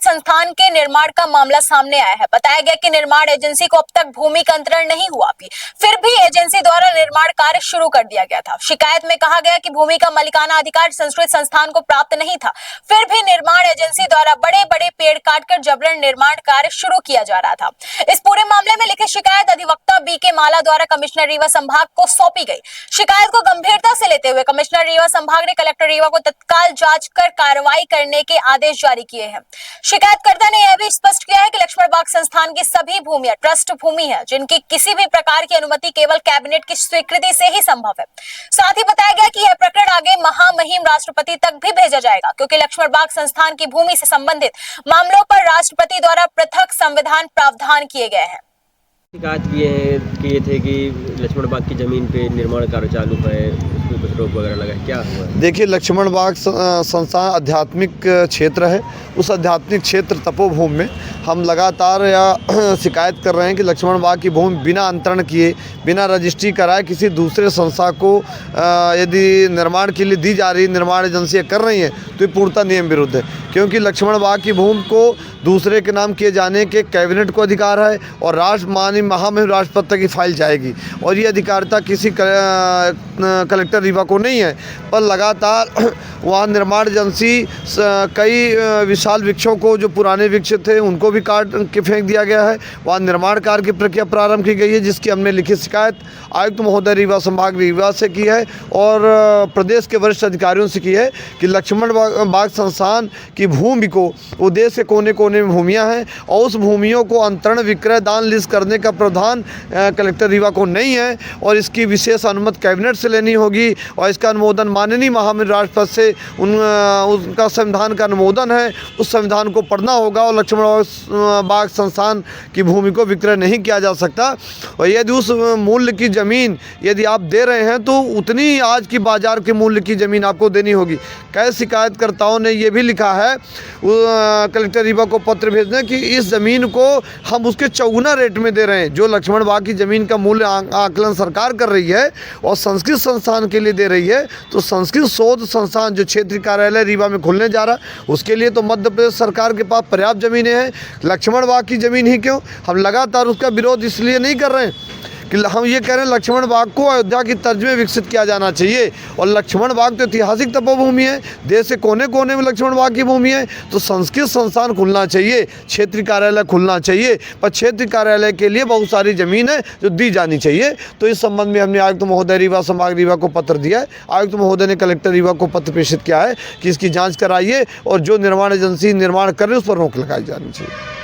संस्कृत संस्थान के निर्माण का मामला सामने आया है। बताया गया कि निर्माण एजेंसी को अब तक भूमि का अंतरण नहीं हुआ भी, फिर भी एजेंसी द्वारा निर्माण कार्य शुरू कर दिया गया था। शिकायत में कहा गया कि भूमि का मालिकाना अधिकार संस्कृत संस्थान को प्राप्त नहीं था, फिर भी निर्माण एजेंसी द्वारा बड़े बड़े पेड़ काटकर जबरन निर्माण कार्य शुरू किया जा रहा था। इस पूरे मामले में लिखित शिकायत अधिवक्ता बीके माला द्वारा कमिश्नर रीवा संभाग को सौंपी गई। शिकायत को गंभीरता से लेते हुए कमिश्नर रीवा संभाग ने कलेक्टर रीवा को तत्काल जांच कर कार्रवाई करने के आदेश जारी किए हैं। शिकायतकर्ता ने यह भी स्पष्ट किया है कि लक्ष्मण बाग संस्थान की सभी भूमियां ट्रस्ट भूमि है, जिनकी किसी भी प्रकार की अनुमति केवल कैबिनेट की स्वीकृति से ही संभव है। साथ ही बताया गया कि यह प्रकरण आगे महामहिम राष्ट्रपति तक भी भेजा जाएगा, क्योंकि लक्ष्मण बाग संस्थान की भूमि से संबंधित मामलों पर राष्ट्रपति द्वारा पृथक संविधान प्रावधान किए गए हैं। शिकायत किए थे कि लक्ष्मण बाग की जमीन पे निर्माण कार्य चालू है, उसमें कुछ रोक वगैरह लगा, क्या हुआ? देखिए, लक्ष्मण बाग संस्थान आध्यात्मिक क्षेत्र है। उस आध्यात्मिक क्षेत्र तपोभूमि में हम लगातार शिकायत कर रहे हैं कि लक्ष्मण बाग की भूमि बिना अंतरण किए, बिना रजिस्ट्री कराए किसी दूसरे संस्था को यदि निर्माण के लिए दी जा रही, निर्माण एजेंसियाँ कर रही हैं, तो ये पूर्णतः नियम विरुद्ध है। क्योंकि लक्ष्मण बाग की भूमि को दूसरे के नाम किए जाने के कैबिनेट को अधिकार है और माननीय महामहिम राष्ट्रपति तक की फाइल जाएगी, और ये अधिकारिता किसी कलेक्टर रीवा को नहीं है। पर लगातार वहाँ निर्माण एजेंसी कई विशाल वृक्षों को, जो पुराने वृक्ष थे, उनको भी काट के फेंक दिया गया है। वहाँ निर्माण कार्य की प्रक्रिया प्रारंभ की गई है, जिसकी हमने लिखित शिकायत आयुक्त महोदय रीवा संभाग रीवा से की है और प्रदेश के वरिष्ठ अधिकारियों से की है कि लक्ष्मण बाग संस्थान की भूमि को, वो देश के कोने कोने में भूमियाँ हैं और उस भूमियों को अंतरण, विक्रय, दान, लीज करने का प्रावधान कलेक्टर रीवा को नहीं है और इसकी विशेष अनुमति कैबिनेट से लेनी होगी और इसका अनुमोदन माननीय महामहिम राष्ट्रपति से उनका संविधान का अनुमोदन है, उस संविधान को पढ़ना होगा और लक्ष्मण बाग संस्थान की भूमि को विक्रय नहीं किया जा सकता। और यदि उस मूल्य की ज़मीन यदि आप दे रहे हैं तो उतनी आज की बाज़ार के मूल्य की ज़मीन आपको देनी होगी। कई शिकायतकर्ताओं ने ये भी लिखा है कलेक्टर रीवा को पत्र भेजने कि इस ज़मीन को हम उसके चौगुना रेट में दे रहे हैं। जो लक्ष्मण बाग की ज़मीन का मूल्य आकलन सरकार कर रही है और संस्कृत संस्थान के लिए दे रही है, तो संस्कृत शोध संस्थान जो क्षेत्रीय कार्यालय रीवा में खुलने जा रहा है, उसके लिए तो मध्य प्रदेश सरकार के पास पर्याप्त ज़मीनें हैं। लक्ष्मण बाग की ज़मीन ही क्यों? हम लगातार उसका विरोध इसलिए नहीं कर रहे हैं कि हम ये कह रहे हैं लक्ष्मण बाग को अयोध्या की तर्ज में विकसित किया जाना चाहिए। और लक्ष्मण बाग तो ऐतिहासिक तपोभूमि है, देश के कोने कोने में लक्ष्मण बाग की भूमि है, तो संस्कृत संस्थान खुलना चाहिए, क्षेत्रीय कार्यालय खुलना चाहिए। पर क्षेत्रीय कार्यालय के लिए बहुत सारी ज़मीन है जो दी जानी चाहिए। तो इस संबंध में हमने आयुक्त महोदय रीवा संभाग रीवा को पत्र दिया है। आयुक्त महोदय ने कलेक्टर रीवा को पत्र प्रेषित किया है कि इसकी जाँच कराइए और जो निर्माण एजेंसी निर्माण कर रही है उस पर रोक लगाई जानी चाहिए।